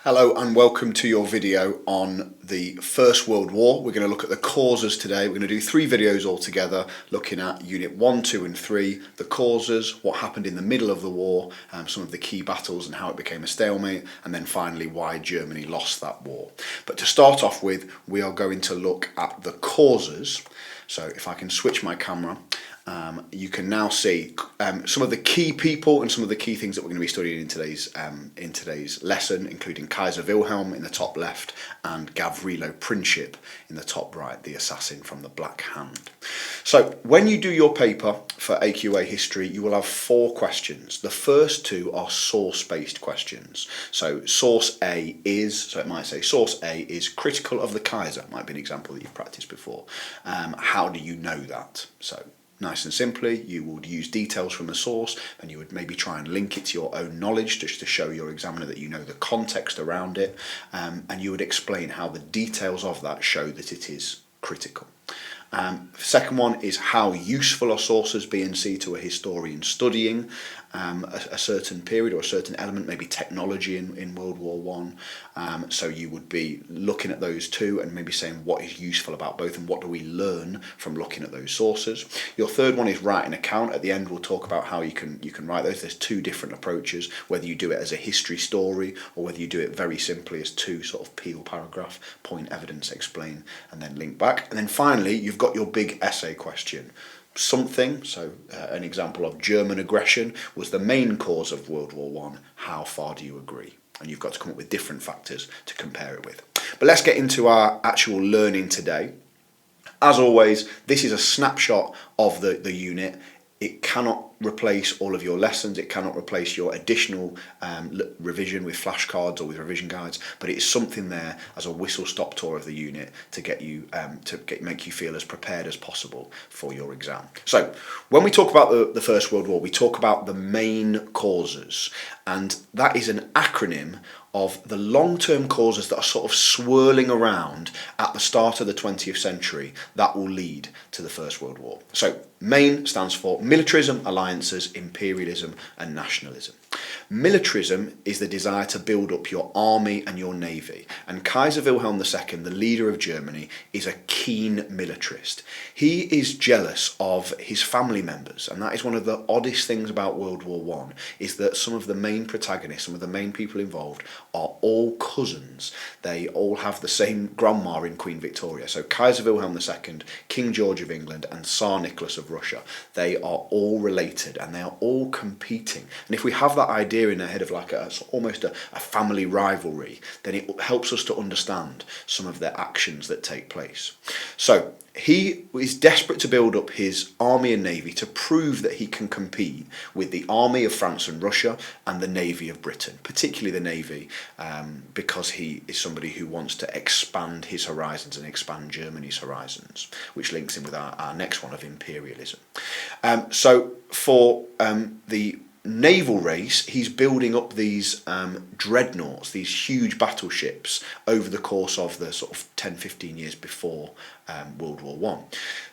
Hello and welcome to your video on the First World War. We're going to look at the causes today. We're going to do 3 videos all together looking at Unit 1, 2 and 3, the causes, what happened in the middle of the war, some of the key battles and how it became a stalemate, and then finally why Germany lost that war. But to start off with, we are going to look at the causes. So if I can switch my camera, you can now see some of the key people and some of the key things that we're going to be studying in today's lesson, including Kaiser Wilhelm in the top left and Gavrilo Princip in the top right, the assassin from the Black Hand. So when you do your paper for AQA history, you will have 4 questions. The first 2 are source-based questions. So source A is, so it might say source A is critical of the Kaiser, might be an example that you've practiced before. How do you know that? So nice and simply, you would use details from the source and you would maybe try and link it to your own knowledge just to show your examiner that you know the context around it, and you would explain how the details of that show that it is critical. Second one is how useful are sources B and C to a historian studying a certain period or a certain element, maybe technology in World War One. So you would be looking at those 2 and maybe saying what is useful about both and what do we learn from looking at those sources. Your third one is write an account. At the end we'll talk about how you can write those. There's 2 different approaches, whether you do it as a history story or whether you do it very simply as 2 sort of peel paragraph, point, evidence, explain and then link back. And then finally you've got your big essay question. Something, so an example of German aggression was the main cause of World War One. How far do you agree? And you've got to come up with different factors to compare it with. But let's get into our actual learning today. As always, this is a snapshot of the unit. It cannot replace all of your lessons. It cannot replace your additional revision with flashcards or with revision guides, but it is something there as a whistle-stop tour of the unit to get you make you feel as prepared as possible for your exam. So when we talk about the First World War, we talk about the main causes, and that is an acronym of the long-term causes that are sort of swirling around at the start of the 20th century that will lead to the First World War. So MAIN stands for militarism, alliances, imperialism and nationalism. Militarism is the desire to build up your army and your navy, and Kaiser Wilhelm II, the leader of Germany, is a keen militarist. He is jealous of his family members, and that is one of the oddest things about World War One, is that some of the main protagonists, some of the main people involved are all cousins. They all have the same grandma in Queen Victoria. So Kaiser Wilhelm II, King George of England and Tsar Nicholas of Russia, they are all related and they are all competing. And if we have that idea in our head of like almost a family rivalry, then it helps us to understand some of their actions that take place. So he is desperate to build up his army and navy to prove that he can compete with the army of France and Russia and the navy of Britain, particularly the navy, because he is somebody who wants to expand his horizons and expand Germany's horizons, which links in with our next one of imperialism. So for the naval race, he's building up these dreadnoughts, these huge battleships over the course of the sort of 10-15 years before World War One.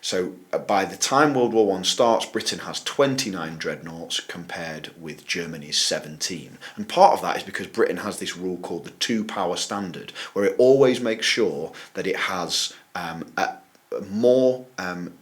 So by the time World War One starts, Britain has 29 dreadnoughts compared with Germany's 17. And part of that is because Britain has this rule called the 2-power standard, where it always makes sure that it has more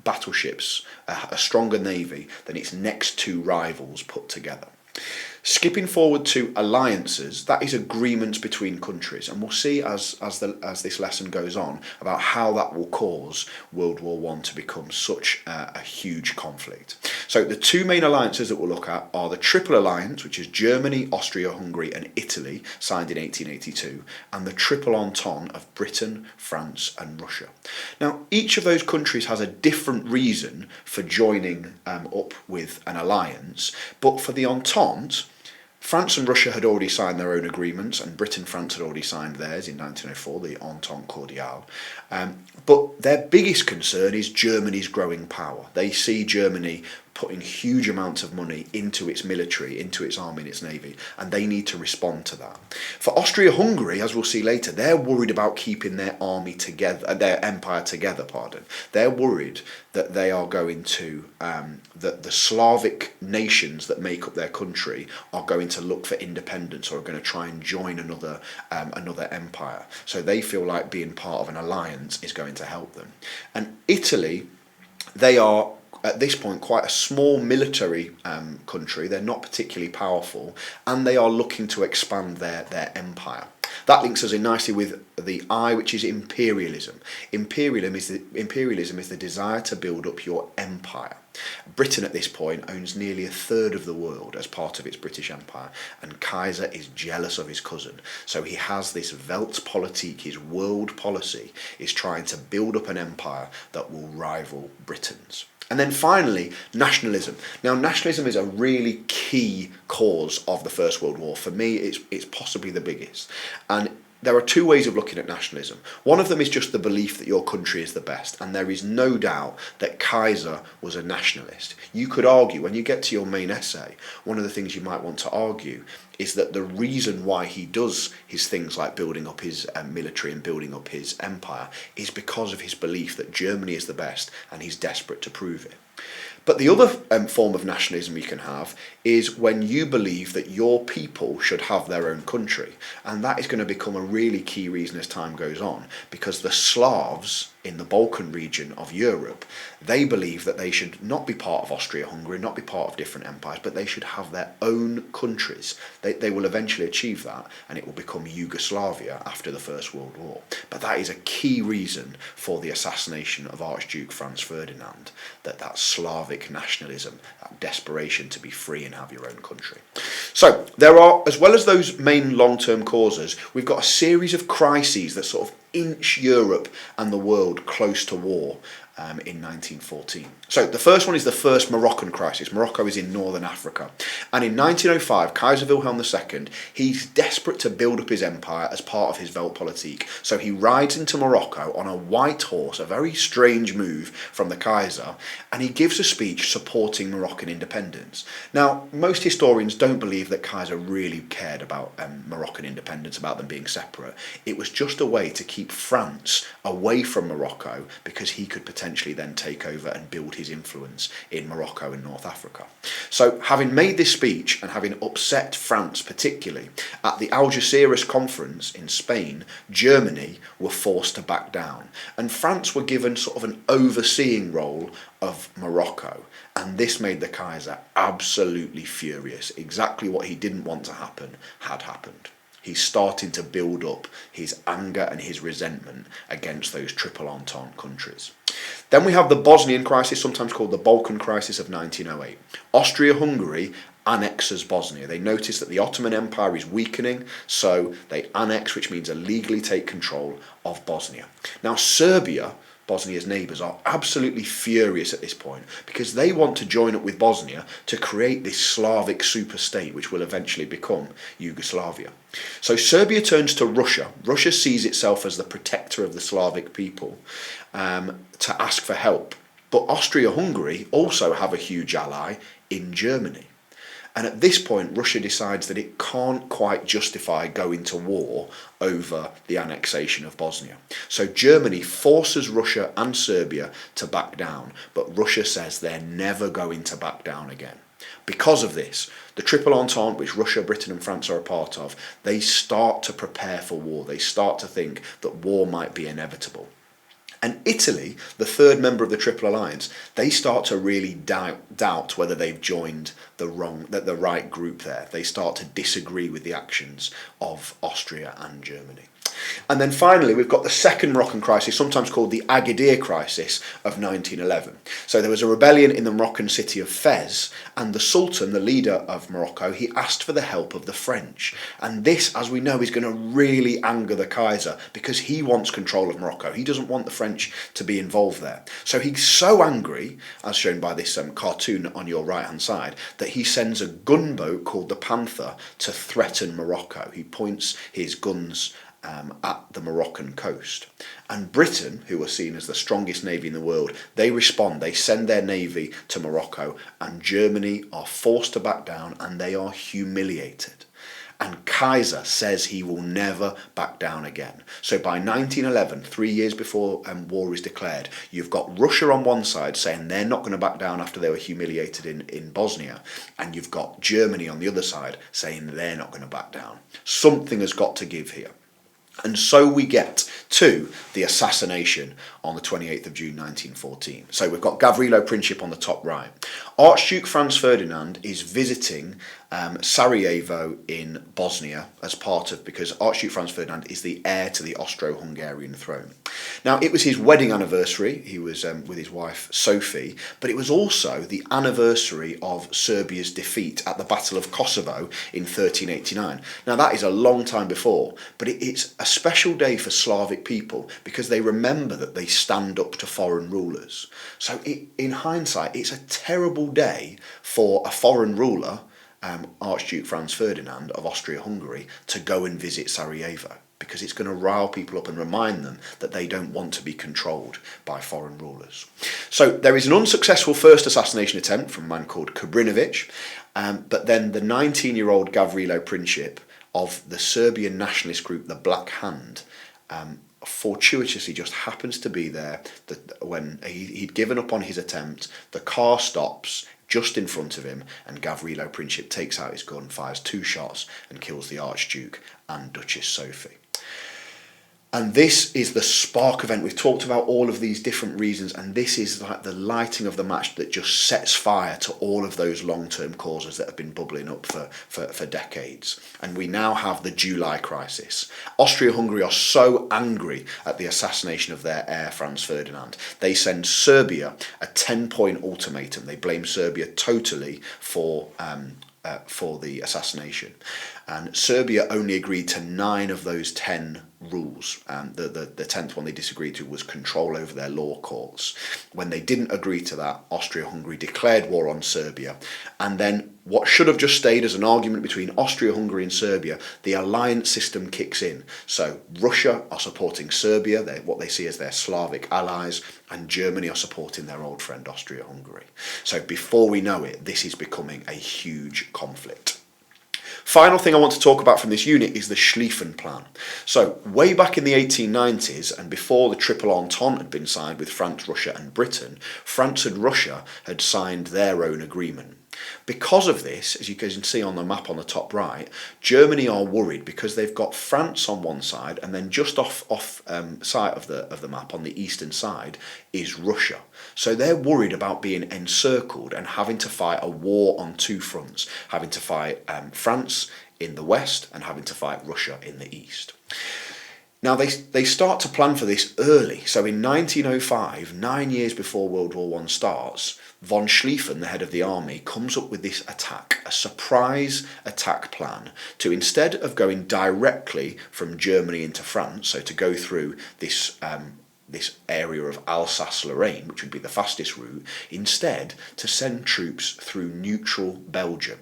battleships, a stronger navy than its next 2 rivals put together. Skipping forward to alliances, that is agreements between countries, and we'll see as this lesson goes on about how that will cause World War One to become such a huge conflict. So the 2 main alliances that we'll look at are the Triple Alliance, which is Germany, Austria, Hungary and Italy, signed in 1882, and the Triple Entente of Britain, France and Russia. Now each of those countries has a different reason for joining up with an alliance, but for the Entente, France and Russia had already signed their own agreements, and Britain and France had already signed theirs in 1904, the Entente Cordiale. But their biggest concern is Germany's growing power. They see Germany putting huge amounts of money into its military, into its army and its navy, and they need to respond to that. For Austria-Hungary, as we'll see later, they're worried about keeping their army together, their empire together, pardon. They're worried that they are going to, that the Slavic nations that make up their country are going to look for independence or are going to try and join another empire. So they feel like being part of an alliance is going to help them. And Italy, they are at this point quite a small military country. They're not particularly powerful, and they are looking to expand their empire. That links us in nicely with the I, which is imperialism. Imperialism is the desire to build up your empire. Britain at this point owns nearly a third of the world as part of its British Empire, and Kaiser is jealous of his cousin. So he has this Weltpolitik, his world policy, is trying to build up an empire that will rival Britain's. And then finally, nationalism. Now, nationalism is a really key cause of the First World War. For me, it's possibly the biggest. And there are two ways of looking at nationalism. One of them is just the belief that your country is the best, and there is no doubt that Kaiser was a nationalist. You could argue, when you get to your main essay, one of the things you might want to argue is that the reason why he does his things like building up his military and building up his empire is because of his belief that Germany is the best, and he's desperate to prove it. But the other form of nationalism you can have is when you believe that your people should have their own country. And that is going to become a really key reason as time goes on, because the Slavs in the Balkan region of Europe, they believe that they should not be part of Austria-Hungary, not be part of different empires, but they should have their own countries. They will eventually achieve that, and it will become Yugoslavia after the First World War. But that is a key reason for the assassination of Archduke Franz Ferdinand, that Slavic nationalism, that desperation to be free and have your own country. So there are, as well as those main long-term causes, we've got a series of crises that sort of inch Europe and the world close to war in 1914. So the first one is the first Moroccan crisis. Morocco is in northern Africa. And in 1905, Kaiser Wilhelm II, he's desperate to build up his empire as part of his Weltpolitik. So he rides into Morocco on a white horse, a very strange move from the Kaiser, and he gives a speech supporting Moroccan independence. Now, most historians don't believe that Kaiser really cared about Moroccan independence, about them being separate. It was just a way to keep France away from Morocco, because he could potentially then take over and build his influence in Morocco and North Africa. So having made this speech and having upset France particularly, at the Algeciras conference in Spain, Germany were forced to back down, and France were given sort of an overseeing role of Morocco, and this made the Kaiser absolutely furious. Exactly what he didn't want to happen had happened. He's starting to build up his anger and his resentment against those Triple Entente countries. Then we have the Bosnian crisis, sometimes called the Balkan crisis of 1908. Austria-Hungary annexes Bosnia. They notice that the Ottoman Empire is weakening, so they annex, which means illegally take control of Bosnia. Now Serbia, Bosnia's neighbours, are absolutely furious at this point, because they want to join up with Bosnia to create this Slavic super-state which will eventually become Yugoslavia. So Serbia turns to Russia. Russia sees itself as the protector of the Slavic people, to ask for help. But Austria-Hungary also have a huge ally in Germany. And at this point, Russia decides that it can't quite justify going to war over the annexation of Bosnia. So Germany forces Russia and Serbia to back down, but Russia says they're never going to back down again. Because of this, the Triple Entente, which Russia, Britain and France are a part of, they start to prepare for war. They start to think that war might be inevitable. And Italy, the third member of the Triple Alliance, they start to really doubt whether they've joined the right group there. They start to disagree with the actions of Austria and Germany. And then finally, we've got the second Moroccan crisis, sometimes called the Agadir crisis of 1911. So there was a rebellion in the Moroccan city of Fez, and the Sultan, the leader of Morocco, he asked for the help of the French. And this, as we know, is going to really anger the Kaiser, because he wants control of Morocco. He doesn't want the French to be involved there. So he's so angry, as shown by this cartoon on your right-hand side, that he sends a gunboat called the Panther to threaten Morocco. He points his guns at the Moroccan coast. And Britain, who are seen as the strongest navy in the world, they respond, they send their navy to Morocco, and Germany are forced to back down and they are humiliated. And Kaiser says he will never back down again. So by 1911, 3 years before war is declared, you've got Russia on one side saying they're not going to back down after they were humiliated in Bosnia, and you've got Germany on the other side saying they're not going to back down. Something has got to give here. And so we get to the assassination on the 28th of June 1914. So we've got Gavrilo Princip on the top right. Archduke Franz Ferdinand is visiting Sarajevo in Bosnia as part of, because Archduke Franz Ferdinand is the heir to the Austro-Hungarian throne. Now, it was his wedding anniversary. He was with his wife Sophie, but it was also the anniversary of Serbia's defeat at the Battle of Kosovo in 1389. Now, that is a long time before, but it's a special day for Slavic people because they remember that they stand up to foreign rulers. So in hindsight, it's a terrible day for a foreign ruler, Archduke Franz Ferdinand of Austria-Hungary, to go and visit Sarajevo, because it's going to rile people up and remind them that they don't want to be controlled by foreign rulers. So there is an unsuccessful first assassination attempt from a man called Kobrinovic, but then the 19-year-old Gavrilo Princip of the Serbian nationalist group, the Black Hand, fortuitously just happens to be there when he'd given up on his attempt. The car stops just in front of him, and Gavrilo Princip takes out his gun, fires 2 shots, and kills the Archduke and Duchess Sophie. And this is the spark event. We've talked about all of these different reasons, and this is like the lighting of the match that just sets fire to all of those long-term causes that have been bubbling up for decades. And we now have the July crisis. Austria-Hungary are so angry at the assassination of their heir, Franz Ferdinand. They send Serbia a 10-point ultimatum. They blame Serbia totally for the assassination. And Serbia only agreed to 9 of those 10 rules. The 10th one they disagreed to was control over their law courts. When they didn't agree to that, Austria-Hungary declared war on Serbia. And then what should have just stayed as an argument between Austria-Hungary and Serbia, the alliance system kicks in. So Russia are supporting Serbia, what they see as their Slavic allies, and Germany are supporting their old friend Austria-Hungary. So before we know it, this is becoming a huge conflict. Final thing I want to talk about from this unit is the Schlieffen Plan. So way back in the 1890s, and before the Triple Entente had been signed with France, Russia and Britain, France and Russia had signed their own agreement. Because of this, as you can see on the map on the top right, Germany are worried because they've got France on one side, and then just off side of the map on the eastern side is Russia. So they're worried about being encircled and having to fight a war on 2 fronts, having to fight France in the west and having to fight Russia in the east. Now, they start to plan for this early. So in 1905, 9 years before World War I starts, von Schlieffen, the head of the army, comes up with this attack, a surprise attack plan, to instead of going directly from Germany into France, so to go through this area of Alsace-Lorraine, which would be the fastest route, instead to send troops through neutral Belgium.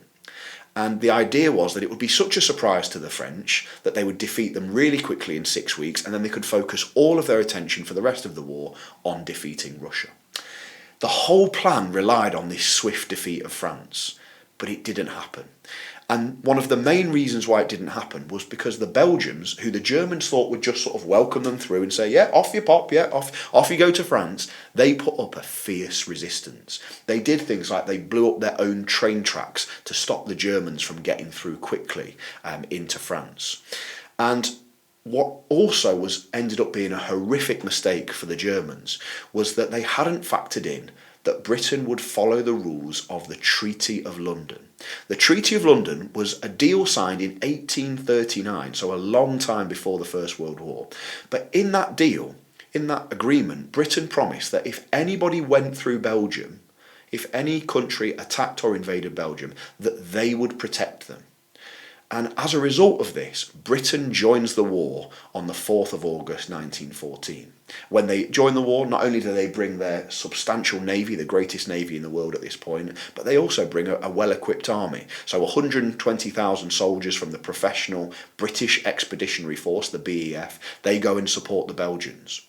And the idea was that it would be such a surprise to the French that they would defeat them really quickly in 6 weeks, and then they could focus all of their attention for the rest of the war on defeating Russia. The whole plan relied on this swift defeat of France, but it didn't happen. And one of the main reasons why it didn't happen was because the Belgians, who the Germans thought would just sort of welcome them through and say, yeah, off you pop, yeah, off you go to France, they put up a fierce resistance. They did things like they blew up their own train tracks to stop the Germans from getting through quickly into France. And what also ended up being a horrific mistake for the Germans was that they hadn't factored in that Britain would follow the rules of the Treaty of London. The Treaty of London was a deal signed in 1839, so a long time before the First World War. But in that deal, in that agreement, Britain promised that if anybody went through Belgium, if any country attacked or invaded Belgium, that they would protect them. And as a result of this, Britain joins the war on the 4th of August 1914. When they join the war, not only do they bring their substantial navy, the greatest navy in the world at this point, but they also bring a well-equipped army. So 120,000 soldiers from the professional British Expeditionary Force, the BEF, they go and support the Belgians.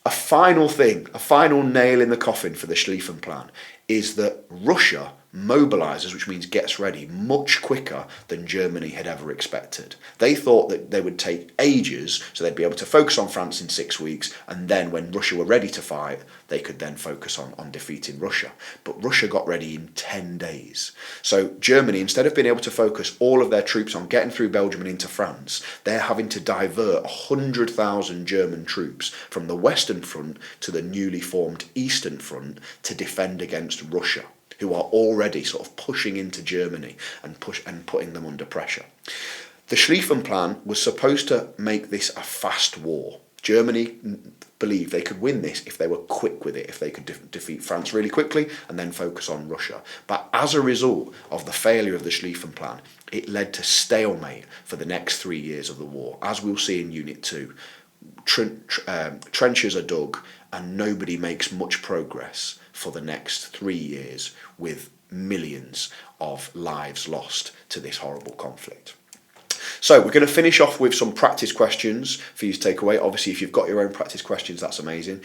A final thing, a final nail in the coffin for the Schlieffen Plan is that Russia mobilises, which means gets ready, much quicker than Germany had ever expected. They thought that they would take ages, so they'd be able to focus on France in 6 weeks, and then when Russia were ready to fight, they could then focus on defeating Russia. But Russia got ready in 10 days. So Germany, instead of being able to focus all of their troops on getting through Belgium and into France, they're having to divert 100,000 German troops from the Western Front to the newly formed Eastern Front to defend against Russia, who are already sort of pushing into Germany and putting them under pressure. The Schlieffen Plan was supposed to make this a fast war. Germany believed they could win this if they were quick with it, if they could defeat France really quickly and then focus on Russia. But as a result of the failure of the Schlieffen Plan, it led to stalemate for the next 3 years of the war. As we'll see in Unit 2, trenches are dug and nobody makes much progress for the next 3 years, with millions of lives lost to this horrible conflict. So we're going to finish off with some practice questions for you to take away. Obviously, if you've got your own practice questions, that's amazing.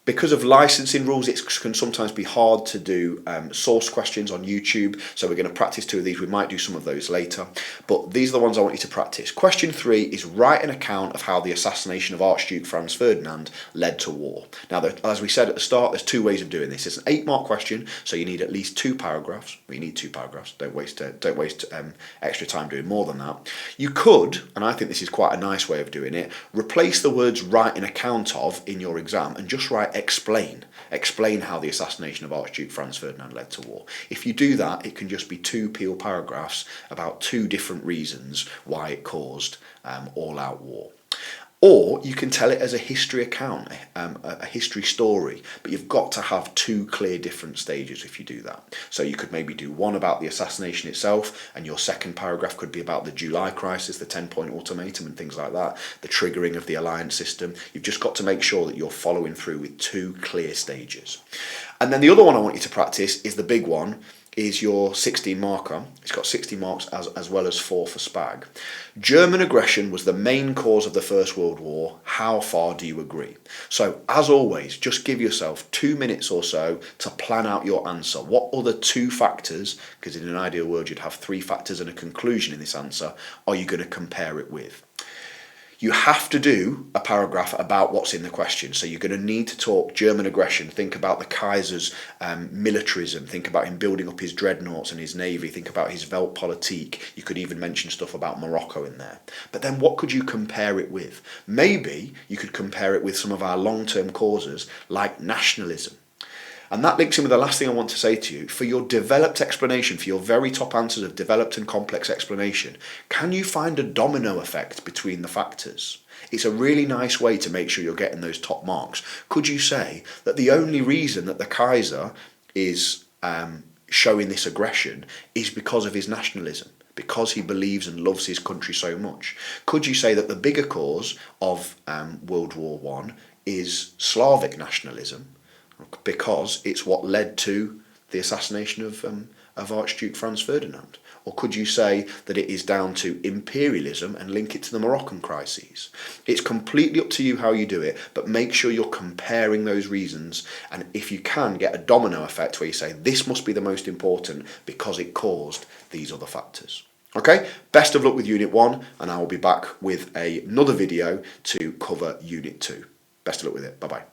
Because of licensing rules, it can sometimes be hard to do source questions on YouTube, so we're going to practice 2 of these. We might do some of those later, but these are the ones I want you to practice. Question 3 is write an account of how the assassination of Archduke Franz Ferdinand led to war. Now, as we said at the start, there's 2 ways of doing this. It's an 8-mark question, so you need at least 2 paragraphs. You need 2 paragraphs. Don't waste extra time doing more than that. You could, and I think this is quite a nice way of doing it, replace the words write an account of in your exam and just write explain how the assassination of Archduke Franz Ferdinand led to war. If you do that, it can just be 2 peel paragraphs about 2 different reasons why it caused all-out war. Or you can tell it as a history account, a history story, but you've got to have 2 clear different stages if you do that. So you could maybe do one about the assassination itself, and your second paragraph could be about the July crisis, the 10-point ultimatum and things like that, the triggering of the alliance system. You've just got to make sure that you're following through with 2 clear stages. And then the other one I want you to practice is the big one, is your 16 marker. It's got 60 marks as well as 4 for SPAG. German aggression was the main cause of the First World War. How far do you agree? So, as always, just give yourself 2 minutes or so to plan out your answer. What other 2 factors, because in an ideal world you'd have 3 factors and a conclusion in this answer, are you going to compare it with? You have to do a paragraph about what's in the question. So you're going to need to talk German aggression, think about the Kaiser's militarism, think about him building up his dreadnoughts and his navy, think about his Weltpolitik. You could even mention stuff about Morocco in there. But then what could you compare it with? Maybe you could compare it with some of our long-term causes like nationalism. And that links in with the last thing I want to say to you. For your developed explanation, for your very top answers of developed and complex explanation, can you find a domino effect between the factors? It's a really nice way to make sure you're getting those top marks. Could you say that the only reason that the Kaiser is showing this aggression is because of his nationalism? Because he believes and loves his country so much? Could you say that the bigger cause of World War I is Slavic nationalism, because it's what led to the assassination of Archduke Franz Ferdinand? Or could you say that it is down to imperialism and link it to the Moroccan crises? It's completely up to you how you do it, but make sure you're comparing those reasons, and if you can, get a domino effect where you say this must be the most important because it caused these other factors. Okay, best of luck with Unit 1, and I will be back with another video to cover Unit 2. Best of luck with it. Bye-bye.